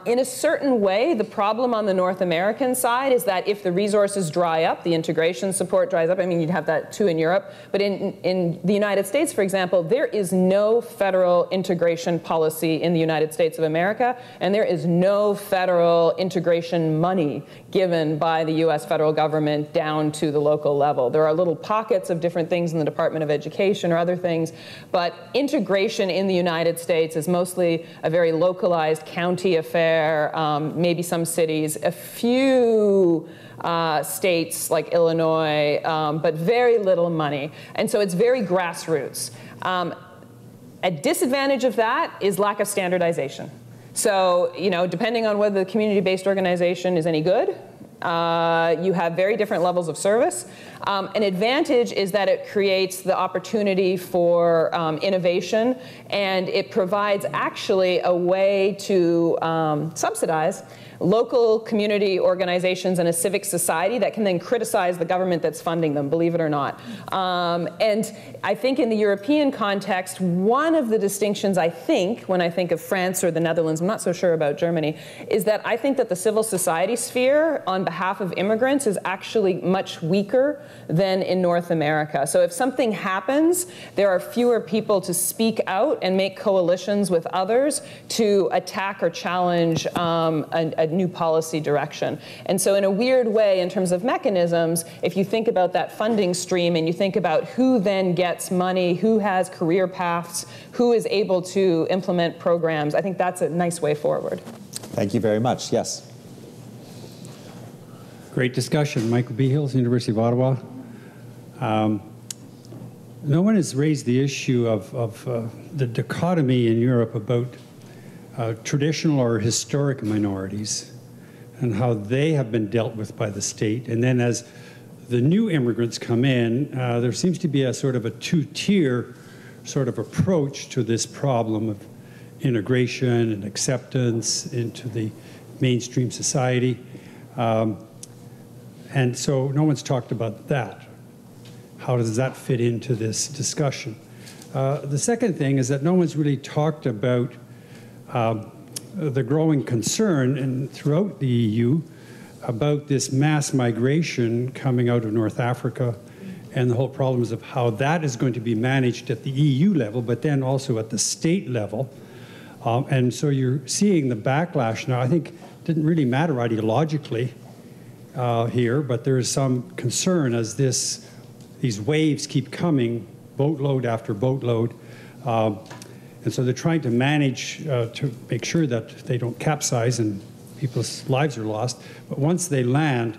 In a certain way, the problem on the North American side is that if the resources dry up, the integration support dries up. I mean, you'd have that too in Europe. But in the United States, for example, there is no federal integration policy in the United States of America, and there is no federal integration money given by the US federal government down to the local level. There are little pockets of different things in the Department of Education or other things, but integration in the United States is mostly a very localized county affair, maybe some cities, a few states like Illinois, but very little money. And so it's very grassroots. A disadvantage of that is lack of standardization. So, you know, depending on whether the community-based organization is any good, you have very different levels of service. An advantage is that it creates the opportunity for innovation, and it provides actually a way to subsidize local community organizations and a civic society that can then criticize the government that's funding them, believe it or not. And I think in the European context, one of the distinctions I think, when I think of France or the Netherlands, I'm not so sure about Germany, is that I think that the civil society sphere on behalf of immigrants is actually much weaker than in North America. So if something happens, there are fewer people to speak out and make coalitions with others to attack or challenge a new policy direction. And so in a weird way, in terms of mechanisms, if you think about that funding stream and you think about who then gets money, who has career paths, who is able to implement programs, I think that's a nice way forward. Thank you very much. Yes. Great discussion. Michael B. Hills, University of Ottawa. No one has raised the issue of the dichotomy in Europe about traditional or historic minorities and how they have been dealt with by the state. And then as the new immigrants come in, there seems to be a sort of a two-tier sort of approach to this problem of integration and acceptance into the mainstream society. And so no one's talked about that. How does that fit into this discussion? The second thing is that no one's really talked about the growing concern throughout the EU about this mass migration coming out of North Africa and the whole problems of how that is going to be managed at the EU level, but then also at the state level. And so you're seeing the backlash now. I think it didn't really matter ideologically here, but there is some concern as these waves keep coming, boatload after boatload. And so they're trying to manage to make sure that they don't capsize and people's lives are lost. But once they land,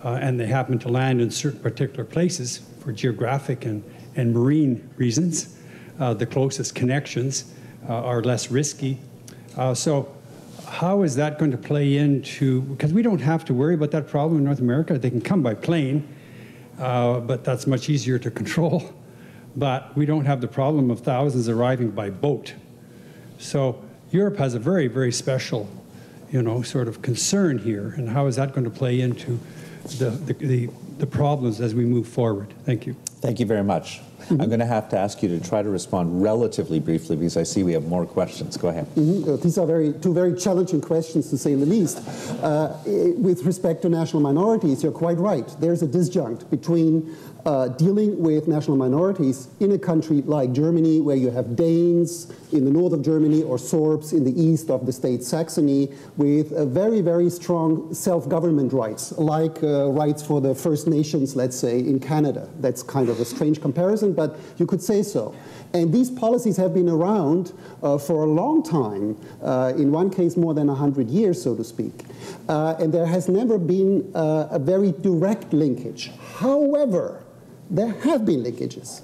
and they happen to land in certain particular places for geographic and marine reasons, the closest connections are less risky. So how is that going to play into, because we don't have to worry about that problem in North America. They can come by plane, but that's much easier to control. But we don't have the problem of thousands arriving by boat. So Europe has a very, very special, sort of concern here. And how is that going to play into the problems as we move forward? Thank you. Thank you very much. I'm going to have to ask you to try to respond relatively briefly because I see we have more questions. Go ahead. These are two very challenging questions, to say the least. With respect to national minorities, you're quite right. There's a disjunct between dealing with national minorities in a country like Germany, where you have Danes in the north of Germany or Sorbs in the east of the state Saxony, with very, very strong self-government rights, like rights for the First Nations, let's say, in Canada. That's kind of a strange comparison, but you could say so. And these policies have been around for a long time, in one case more than 100 years, so to speak. And there has never been a very direct linkage. However, there have been linkages.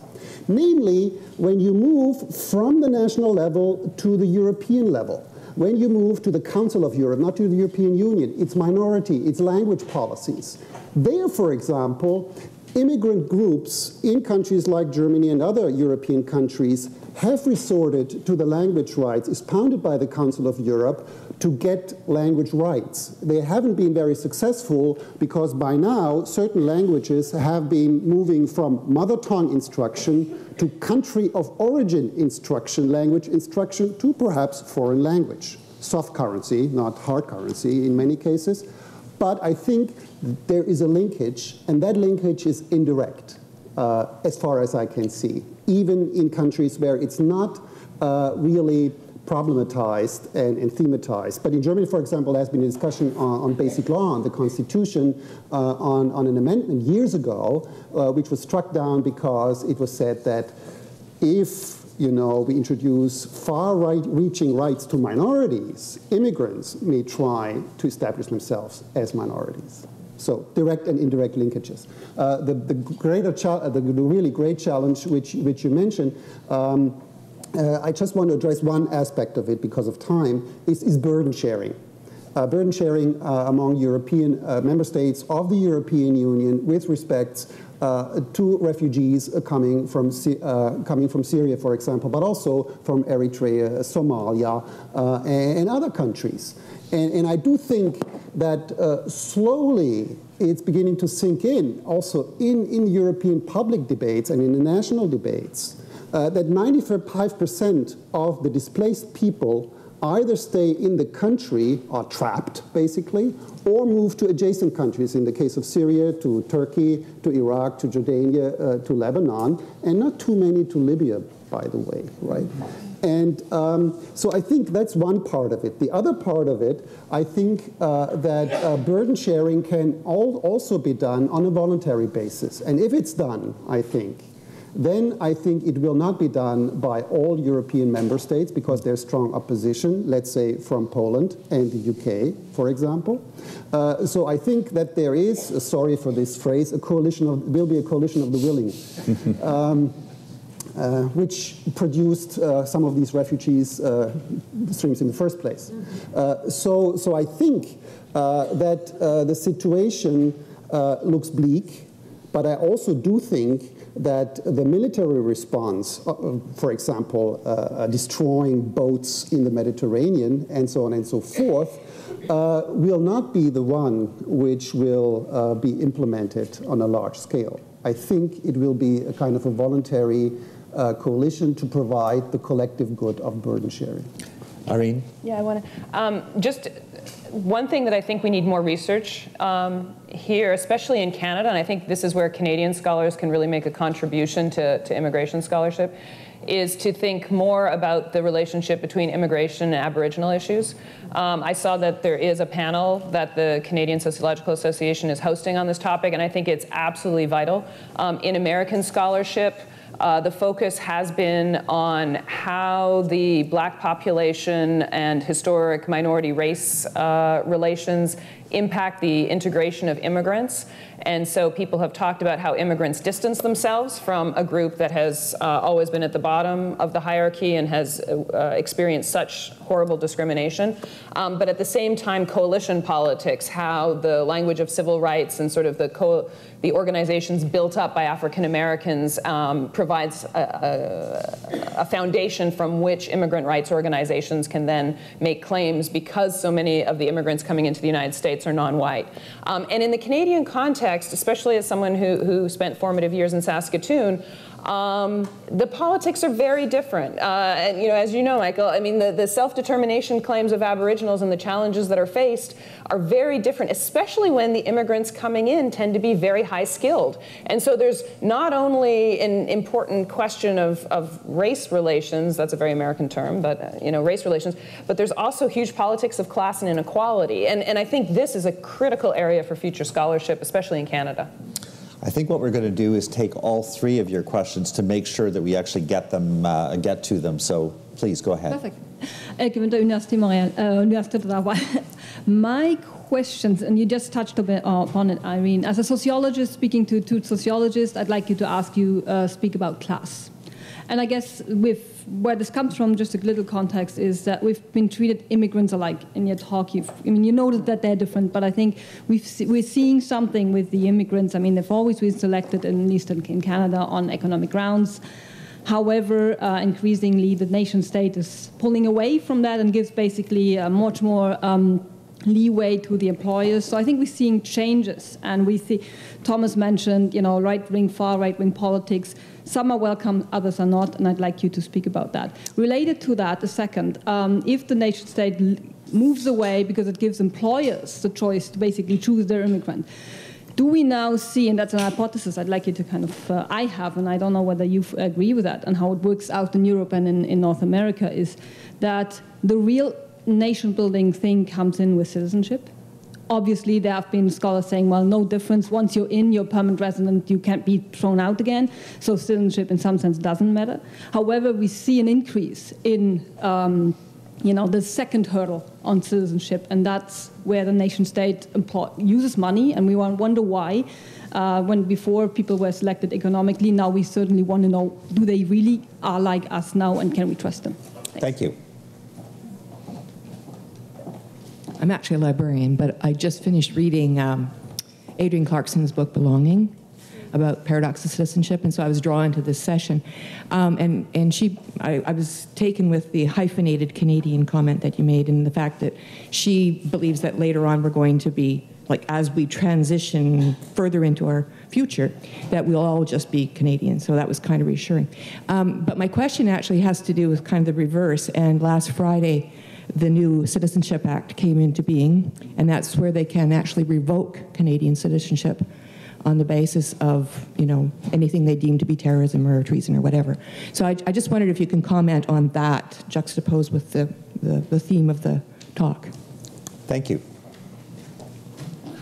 Namely, when you move from the national level to the European level, when you move to the Council of Europe, not to the European Union, its minority, its language policies. There, for example, immigrant groups in countries like Germany and other European countries have resorted to the language rights expounded by the Council of Europe to get language rights. They haven't been very successful because by now certain languages have been moving from mother tongue instruction to country of origin instruction, language instruction, to perhaps foreign language. Soft currency, not hard currency in many cases. But I think there is a linkage, and that linkage is indirect, as far as I can see, even in countries where it's not really problematized and thematized. But in Germany, for example, there has been a discussion on basic law, on the Constitution, on an amendment years ago, which was struck down because it was said that if we introduce far-reaching rights to minorities, immigrants may try to establish themselves as minorities. So direct and indirect linkages. The really great challenge which you mentioned, I just want to address one aspect of it because of time, is burden sharing. Burden sharing among European member states of the European Union with respect to refugees coming from Syria, for example, but also from Eritrea, Somalia, and other countries. And I do think that slowly it's beginning to sink in, also in European public debates and in the national debates, that 95% of the displaced people either stay in the country, are trapped, basically, or move to adjacent countries, in the case of Syria, to Turkey, to Iraq, to Jordania, to Lebanon, and not too many to Libya, by the way, right? And so I think that's one part of it. The other part of it, I think that burden sharing can also be done on a voluntary basis. And if it's done, I think, then I think it will not be done by all European member states because there's strong opposition, let's say from Poland and the UK, for example. So I think that there is, sorry for this phrase, will be a coalition of the willing, which produced some of these refugees streams in the first place. So I think that the situation looks bleak, but I also do think that the military response, for example, destroying boats in the Mediterranean and so on and so forth, will not be the one which will be implemented on a large scale. I think it will be a kind of a voluntary coalition to provide the collective good of burden sharing. Irene? Yeah, I want to just one thing that I think we need more research here, especially in Canada, and I think this is where Canadian scholars can really make a contribution to immigration scholarship, is to think more about the relationship between immigration and Aboriginal issues. I saw that there is a panel that the Canadian Sociological Association is hosting on this topic, and I think it's absolutely vital. In American scholarship, the focus has been on how the black population and historic minority race relations impact the integration of immigrants. And so people have talked about how immigrants distance themselves from a group that has always been at the bottom of the hierarchy and has experienced such horrible discrimination. But at the same time, coalition politics, how the language of civil rights and sort of the organizations built up by African Americans provides a foundation from which immigrant rights organizations can then make claims because so many of the immigrants coming into the United States are non-white. And in the Canadian context, especially as someone who spent formative years in Saskatoon, the politics are very different. And as you know, Michael, I mean, the self-determination claims of Aboriginals and the challenges that are faced are very different, especially when the immigrants coming in tend to be very high-skilled. And so there's not only an important question of race relations, that's a very American term, but race relations, but there's also huge politics of class and inequality. And I think this is a critical area for future scholarship, especially in Canada. I think what we're going to do is take all three of your questions to make sure that we actually get to them. So please go ahead. Perfect. Ik ben de Universiteit Hawaii. My questions, and you just touched a bit upon it, Irene. As a sociologist speaking to two sociologists, I'd like you to ask you speak about class. And I guess where this comes from, just a little context, is that we've been treated immigrants alike in your talk. You noted that they're different, but I think we're seeing something with the immigrants. I mean, they've always been selected, at least in Canada, on economic grounds. However, increasingly, the nation state is pulling away from that and gives basically much more leeway to the employers. So I think we're seeing changes, and we see, Thomas mentioned, right-wing, far right-wing politics. Some are welcome, others are not, and I'd like you to speak about that. Related to that, the second, if the nation state moves away because it gives employers the choice to basically choose their immigrant, do we now see, and that's an hypothesis I'd like you to kind of, I have, and I don't know whether you agree with that, and how it works out in Europe and in North America, is that the real nation-building thing comes in with citizenship. Obviously, there have been scholars saying, well, no difference. Once you're in, you're permanent resident, you can't be thrown out again. So citizenship, in some sense, doesn't matter. However, we see an increase in, the second hurdle on citizenship, and that's where the nation-state uses money, and we wonder why. When before people were selected economically, now we certainly want to know, do they really are like us now, and can we trust them? Thank you. I'm actually a librarian, but I just finished reading Adrienne Clarkson's book, Belonging, about paradox of citizenship, and so I was drawn to this session. I was taken with the hyphenated Canadian comment that you made, and the fact that she believes that later on we're going to be, like, as we transition further into our future, that we'll all just be Canadian. So that was kind of reassuring. But my question actually has to do with kind of the reverse, and last Friday, the new Citizenship Act came into being, and that's where they can actually revoke Canadian citizenship on the basis of, anything they deem to be terrorism or treason or whatever. So I just wondered if you can comment on that, juxtaposed with the theme of the talk. Thank you.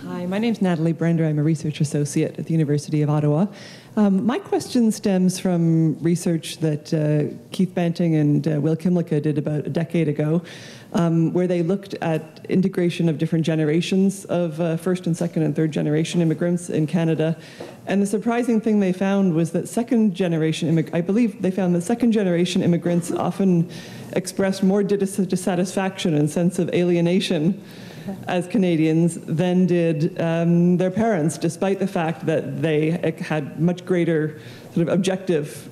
Hi, my name's Natalie Brender. I'm a research associate at the University of Ottawa. My question stems from research that Keith Banting and Will Kimlicka did about a decade ago, where they looked at integration of different generations of first and second and third generation immigrants in Canada. And the surprising thing they found was that second generation immigrants often expressed more dissatisfaction and sense of alienation as Canadians than did their parents, despite the fact that they had much greater sort of objective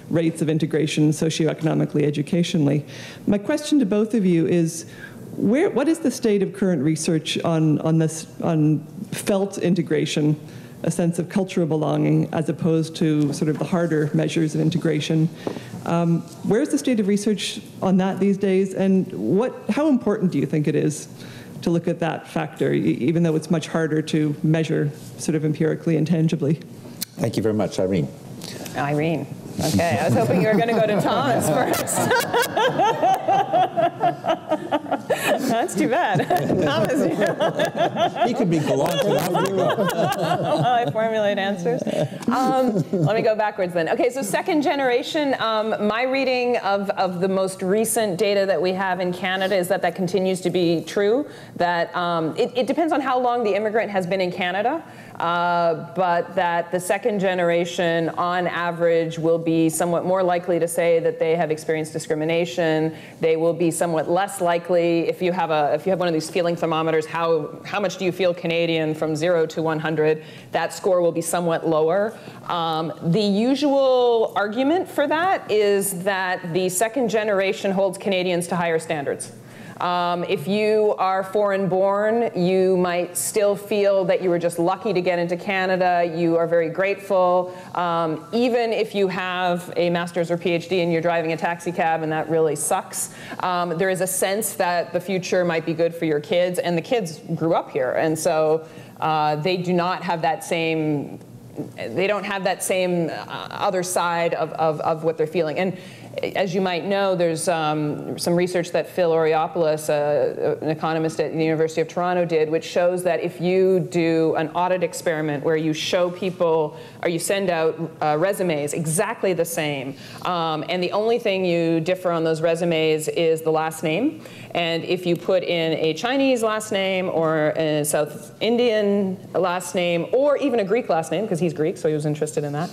rates of integration socioeconomically, educationally. My question to both of you is, what is the state of current research on felt integration, a sense of cultural belonging, as opposed to sort of the harder measures of integration? Where's the state of research on that these days, and how important do you think it is to look at that factor, even though it's much harder to measure sort of empirically and tangibly? Thank you very much, Irene. Irene. Okay, I was hoping you were going to go to Thomas first. That's too bad. Thomas, he could be gallant enough to go. While I formulate answers. Let me go backwards then. Okay, so second generation, my reading of the most recent data that we have in Canada is that continues to be true, that it depends on how long the immigrant has been in Canada, but that the second generation on average will be somewhat more likely to say that they have experienced discrimination. They will be somewhat less likely, if you have one of these feeling thermometers, how much do you feel Canadian from 0 to 100, that score will be somewhat lower. The usual argument for that is that the second generation holds Canadians to higher standards. If you are foreign-born, you might still feel that you were just lucky to get into Canada. You are very grateful. Even if you have a master's or PhD and you're driving a taxi cab and that really sucks, there is a sense that the future might be good for your kids, and the kids grew up here. And so they do not have that same, other side of what they're feeling. And as you might know, there's some research that Phil Oreopoulos, an economist at the University of Toronto, did, which shows that if you do an audit experiment where you show people, or you send out resumes exactly the same, and the only thing you differ on those resumes is the last name, and if you put in a Chinese last name or a South Indian last name, or even a Greek last name, because he's Greek, so he was interested in that,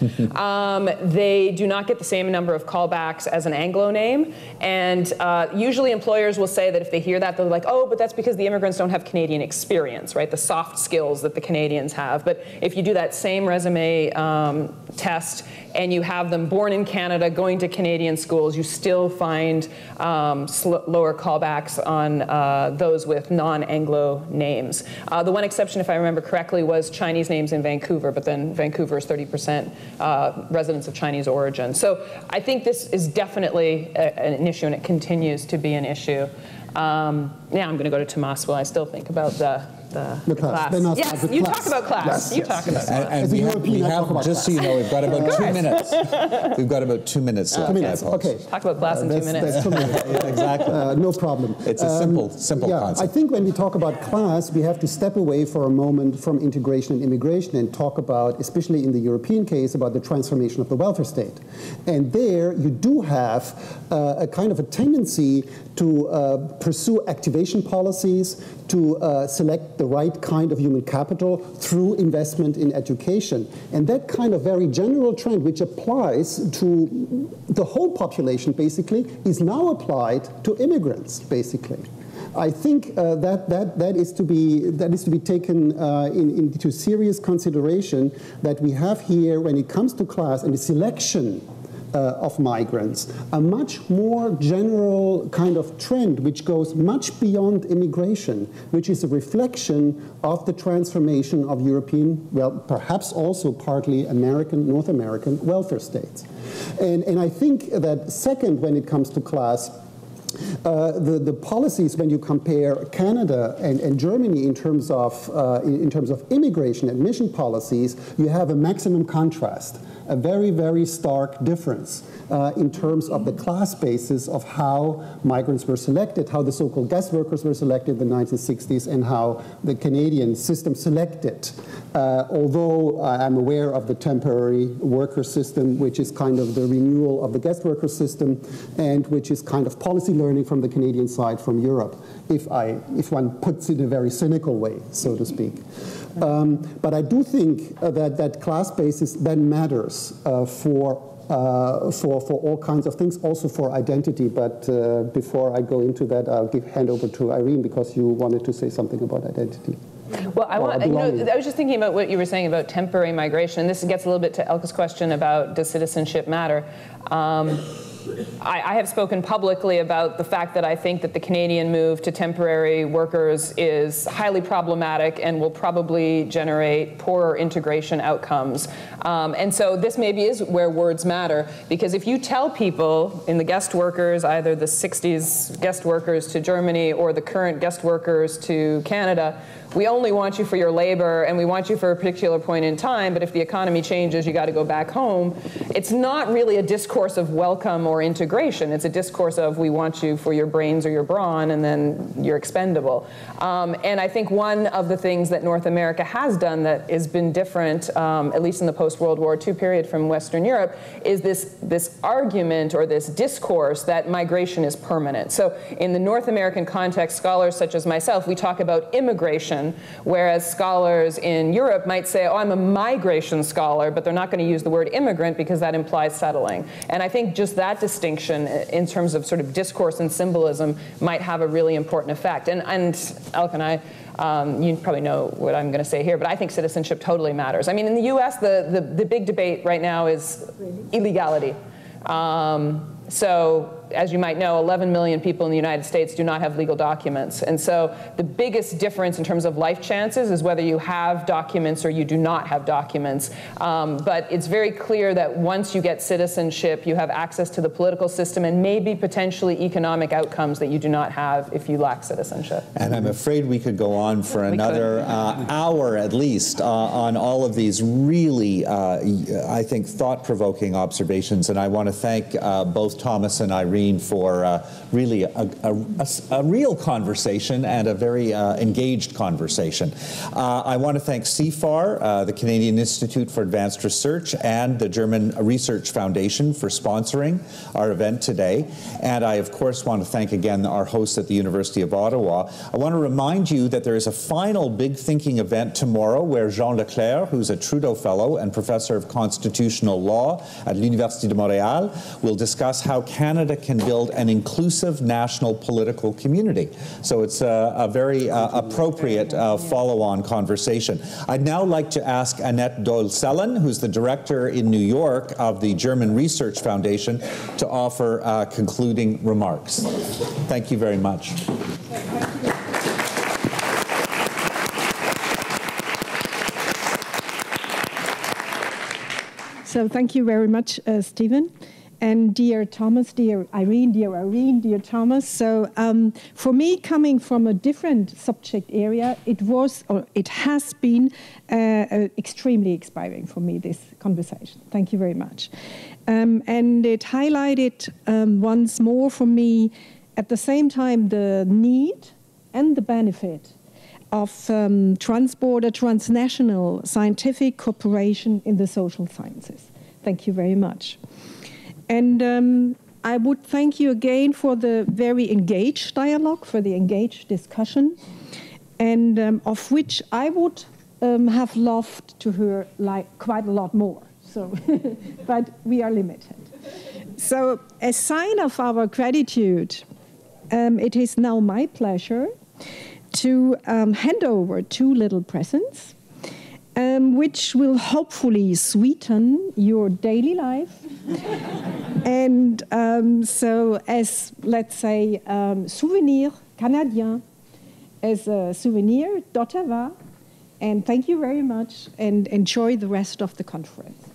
they do not get the same number of callbacks as an Anglo name. And usually employers will say that if they hear that, they're like, oh, but that's because the immigrants don't have Canadian experience, right? The soft skills that the Canadians have. But if you do that same resume test and you have them born in Canada, going to Canadian schools, you still find lower callbacks on those with non-Anglo names. The one exception, if I remember correctly, was Chinese names in Vancouver, but then Vancouver is 30% residents of Chinese origin. So I think this is definitely an issue, and it continues to be an issue. Now I'm going to go to Tomas while I still think about the class. Yes, you talk about class. You talk about class. And we have just so you know, we've got about 2 minutes. We've got about 2 minutes left. 2 minutes, okay. Talk about class in 2 minutes. That's 2 minutes. Yeah, exactly. No problem. It's a simple concept. I think when we talk about class, we have to step away for a moment from integration and immigration and talk about, especially in the European case, about the transformation of the welfare state. And there you do have a kind of a tendency to pursue activation policies, to select the right kind of human capital through investment in education. And that kind of very general trend, which applies to the whole population basically, is now applied to immigrants basically. I think that is to be taken into serious consideration, that we have here, when it comes to class and the selection of migrants, a much more general kind of trend which goes much beyond immigration, which is a reflection of the transformation of European, well, perhaps also partly North American welfare states. And I think that second, when it comes to class, the policies, when you compare Canada and Germany in terms of immigration admission policies, you have a maximum contrast. a very, very stark difference in terms of the class basis of how migrants were selected, how the so-called guest workers were selected in the 1960s, and how the Canadian system selected. Although I'm aware of the temporary worker system, which is kind of the renewal of the guest worker system, and which is kind of policy learning from the Canadian side from Europe, if one puts it in a very cynical way, so to speak. But I do think that class basis then matters for all kinds of things, also for identity. But before I go into that, I'll hand over to Irene, because you wanted to say something about identity. Well, I was just thinking about what you were saying about temporary migration. This gets a little bit to Elke's question about does citizenship matter. I have spoken publicly about the fact that I think that the Canadian move to temporary workers is highly problematic and will probably generate poorer integration outcomes. And so this maybe is where words matter, because if you tell people in the guest workers, either the 60s guest workers to Germany or the current guest workers to Canada, we only want you for your labor and we want you for a particular point in time, but if the economy changes, you got to go back home. It's not really a discourse of welcome or integration. It's a discourse of we want you for your brains or your brawn, and then you're expendable. And I think one of the things that North America has done that has been different, at least in the post-World War II period from Western Europe, is this argument or this discourse that migration is permanent. So in the North American context, scholars such as myself, we talk about immigration, whereas scholars in Europe might say, oh, I'm a migration scholar, but they're not going to use the word immigrant because that implies settling. And I think just that distinction in terms of sort of discourse and symbolism might have a really important effect. And Elke and I, you probably know what I'm going to say here, but I think citizenship totally matters. I mean, in the US, the big debate right now is illegality. So, as you might know, 11 million people in the United States do not have legal documents. And so the biggest difference in terms of life chances is whether you have documents or you do not have documents. But it's very clear that once you get citizenship, you have access to the political system and maybe potentially economic outcomes that you do not have if you lack citizenship. And I'm afraid we could go on for another hour at least on all of these really, I think, thought-provoking observations. And I want to thank both Thomas and Irene for really a real conversation and a very engaged conversation. I want to thank CFAR, the Canadian Institute for Advanced Research, and the German Research Foundation for sponsoring our event today. And I, of course, want to thank again our hosts at the University of Ottawa. I want to remind you that there is a final big thinking event tomorrow where Jean Leclerc, who's a Trudeau Fellow and Professor of Constitutional Law at L'Université de Montréal, will discuss how Canada can build an inclusive national political community. So it's a very appropriate follow-on conversation. I'd now like to ask Annette Doyle-Sellen, who's the director in New York of the German Research Foundation, to offer concluding remarks. Thank you very much. So thank you very much, Stephen. And dear Thomas, dear Irene, dear Thomas. So for me, coming from a different subject area, it was, or it has been extremely inspiring for me, this conversation. Thank you very much. And it highlighted once more for me, at the same time, the need and the benefit of transborder, transnational scientific cooperation in the social sciences. Thank you very much. And I would thank you again for the very engaged dialogue, for the engaged discussion, and of which I would have loved to hear quite a lot more. So, but we are limited. So, as a sign of our gratitude, it is now my pleasure to hand over 2 little presents, which will hopefully sweeten your daily life. And so as, let's say, souvenir Canadien, as a souvenir d'Ottawa. And thank you very much, and enjoy the rest of the conference.